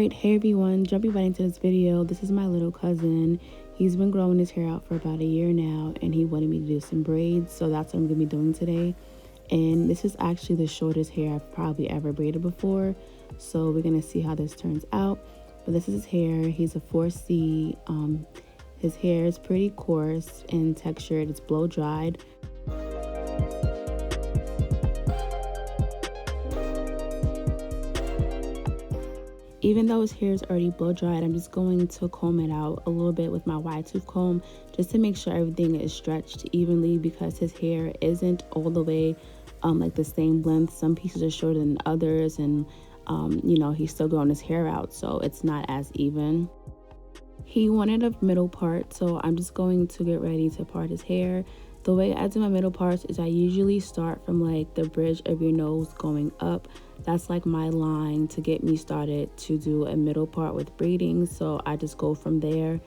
Alright, hey everyone, jumping right into this video. This is my little cousin. He's been growing his hair out for about a year now, and he wanted me to do some braids, so that's what I'm going to be doing today. And this is actually the shortest hair I've probably ever braided before, so we're going to see how this turns out. But this is his hair. He's a 4C. His hair is pretty coarse and textured. It's blow dried. Even though his hair is already blow dried, I'm just going to comb it out a little bit with my wide tooth comb just to make sure everything is stretched evenly, because his hair isn't all the way like the same length. Some pieces are shorter than others, and you know, he's still growing his hair out, so it's not as even. He wanted a middle part, so I'm just going to get ready to part his hair. The way I do my middle parts is I usually start from like the bridge of your nose going up. That's like my line to get me started to do a middle part with braiding, so I just go from there.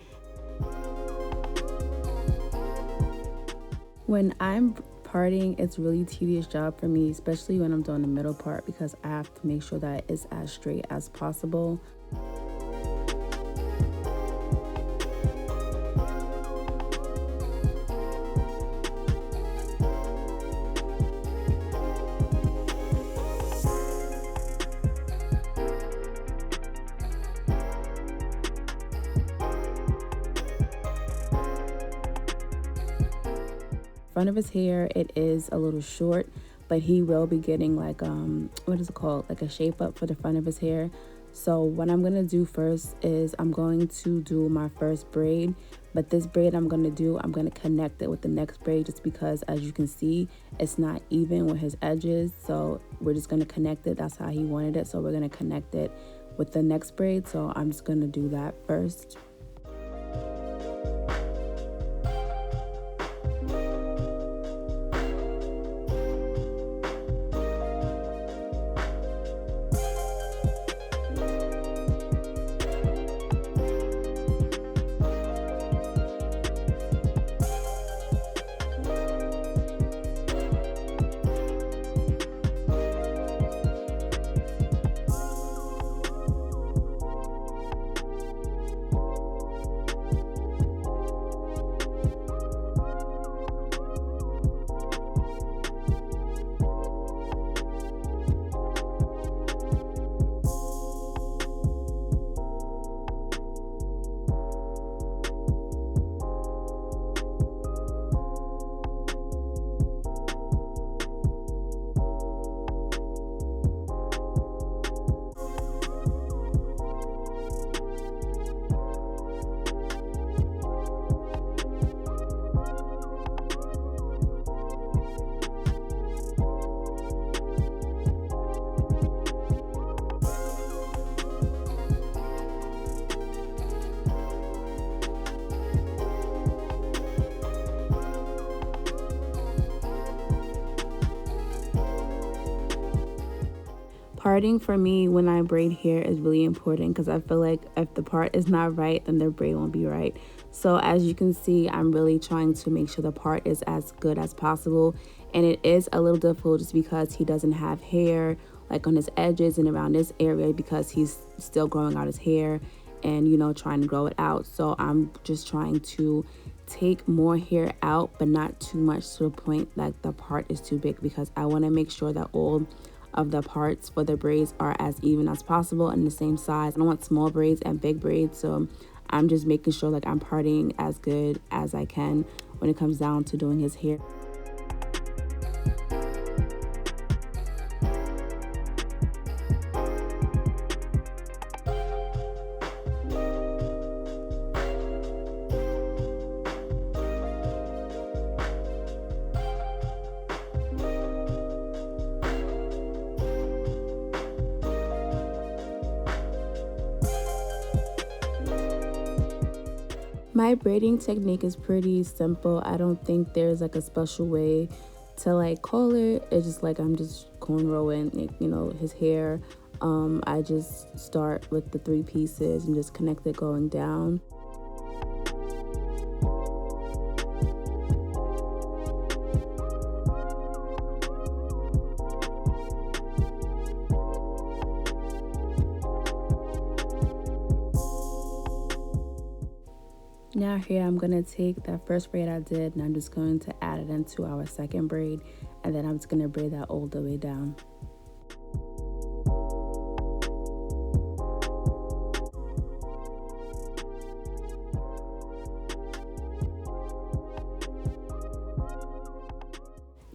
When I'm parting, it's really tedious job for me, especially when I'm doing the middle part, because I have to make sure that it's as straight as possible. Front of his hair, it is a little short, but he will be getting like what is it called, like a shape up for the front of his hair. So what I'm gonna do first is I'm going to do my first braid, but this braid I'm gonna connect it with the next braid, just because as you can see it's not even with his edges, so we're just gonna connect it. That's how he wanted it, so we're gonna connect it with the next braid. So I'm just gonna do that first. Parting for me when I braid hair is really important, because I feel like if the part is not right, then the braid won't be right. So as you can see, I'm really trying to make sure the part is as good as possible, and it is a little difficult just because he doesn't have hair like on his edges and around this area, because he's still growing out his hair and, you know, trying to grow it out. So I'm just trying to take more hair out, but not too much to the point like the part is too big, because I want to make sure that all of the parts for the braids are as even as possible and the same size. I don't want small braids and big braids, so I'm just making sure like I'm parting as good as I can when it comes down to doing his hair. My braiding technique is pretty simple. I don't think there's like a special way to like call it. It's just like I'm just cornrowing, you know, his hair. I just start with the 3 pieces and just connect it going down. Now here I'm going to take that first braid I did and I'm just going to add it into our second braid, and then I'm just going to braid that all the way down.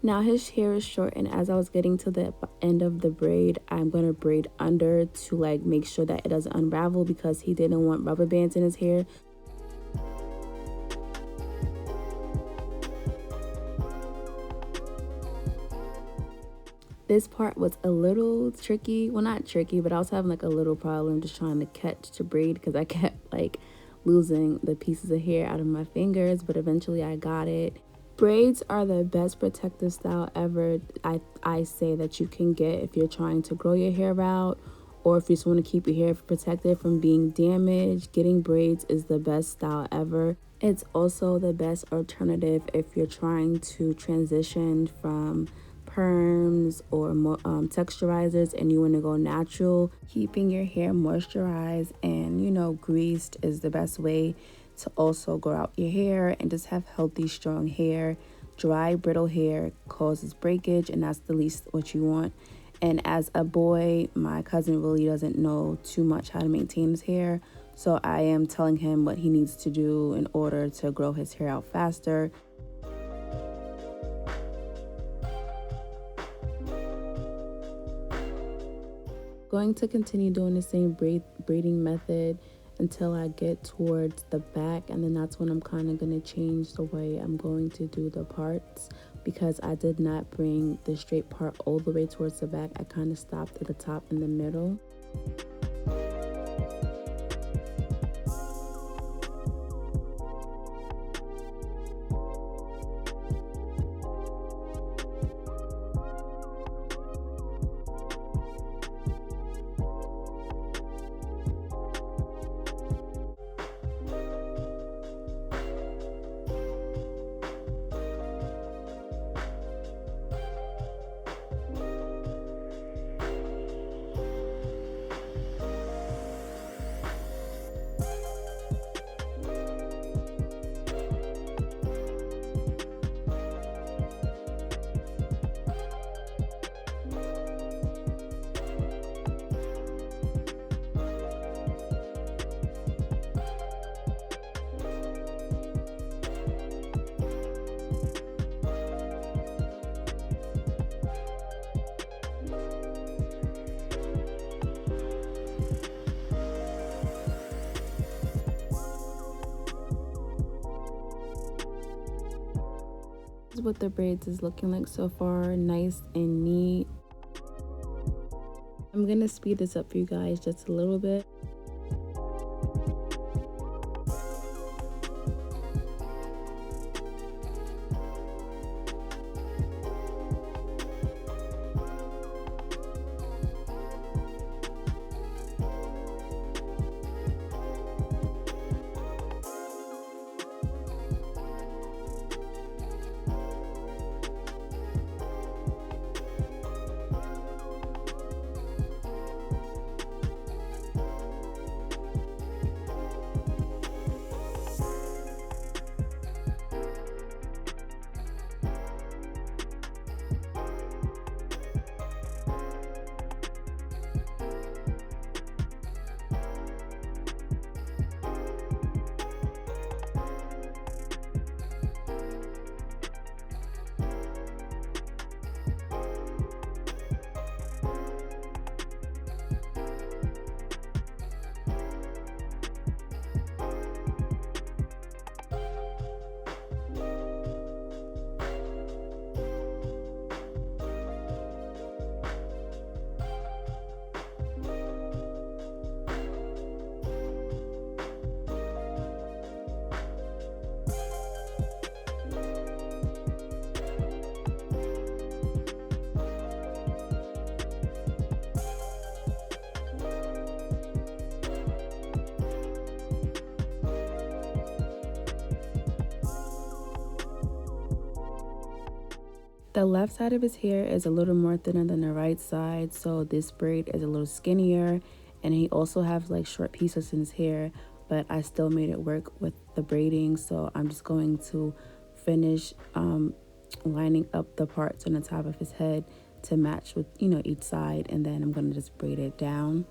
Now his hair is short, and as I was getting to the end of the braid, I'm going to braid under to like make sure that it doesn't unravel, because he didn't want rubber bands in his hair. This part was a little tricky. Well, not tricky, but I was having like a little problem just trying to catch to braid, because I kept like losing the pieces of hair out of my fingers, but eventually I got it. Braids are the best protective style ever. I say that you can get if you're trying to grow your hair out, or if you just want to keep your hair protected from being damaged. Getting braids is the best style ever. It's also the best alternative if you're trying to transition from perms or texturizers and you want to go natural. Keeping your hair moisturized and greased is the best way to also grow out your hair and just have healthy, strong hair. Dry, brittle hair causes breakage, and that's the least what you want. And as a boy, my cousin really doesn't know too much how to maintain his hair, so I am telling him what he needs to do in order to grow his hair out faster. Going to continue doing the same braiding method until I get towards the back, and then that's when I'm kind of going to change the way I'm going to do the parts, because I did not bring the straight part all the way towards the back. I kind of stopped at the top in the middle. This is what the braids is looking like so far, nice and neat. I'm gonna speed this up for you guys just a little bit. The left side of his hair is a little more thinner than the right side, so this braid is a little skinnier, and he also has like short pieces in his hair. but I still made it work with the braiding. So I'm just going to finish lining up the parts on the top of his head to match with, you know, each side, and then I'm going to just braid it down.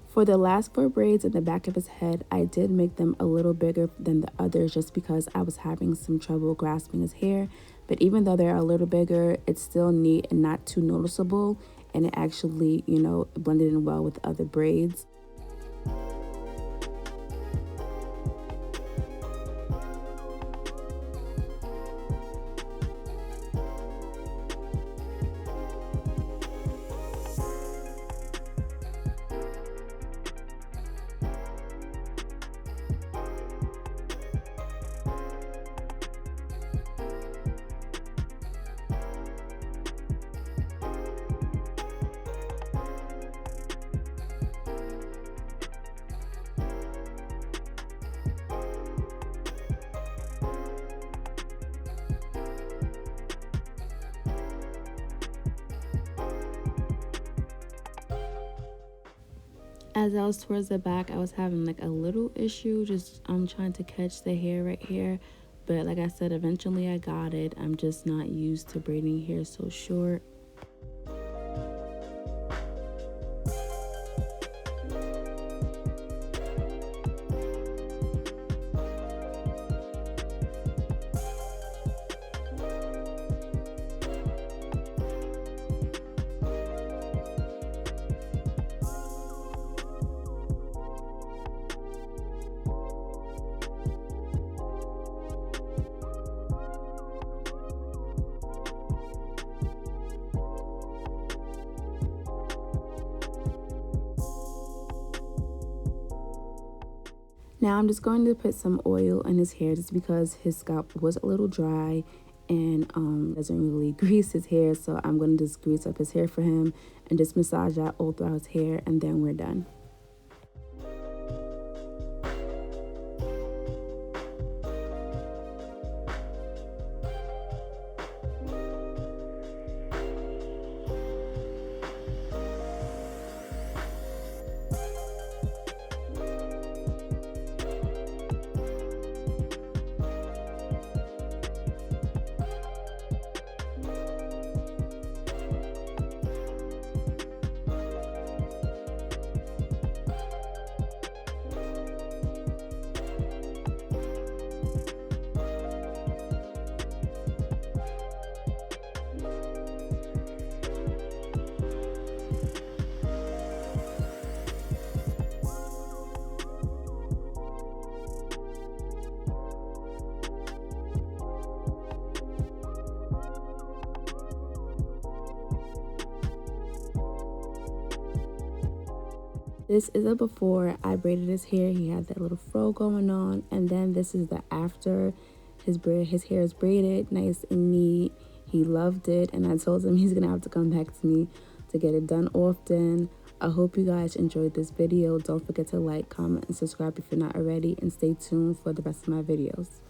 For the last 4 braids in the back of his head, I did make them a little bigger than the others just because I was having some trouble grasping his hair. But even though they're a little bigger, it's still neat and not too noticeable, and it actually, you know, blended in well with the other braids. As I was towards the back, I was having like a little issue just trying to catch the hair right here, but like I said, eventually I got it. I'm just not used to braiding hair so short. Now I'm just going to put some oil in his hair just because his scalp was a little dry and doesn't really grease his hair. So I'm going to just grease up his hair for him and just massage that all throughout his hair, and then we're done. This is a before. I braided his hair. He had that little fro going on, and then this is the after. His hair is braided, nice and neat. He loved it, and I told him he's gonna have to come back to me to get it done often. I hope you guys enjoyed this video. Don't forget to like, comment, and subscribe if you're not already, and stay tuned for the rest of my videos.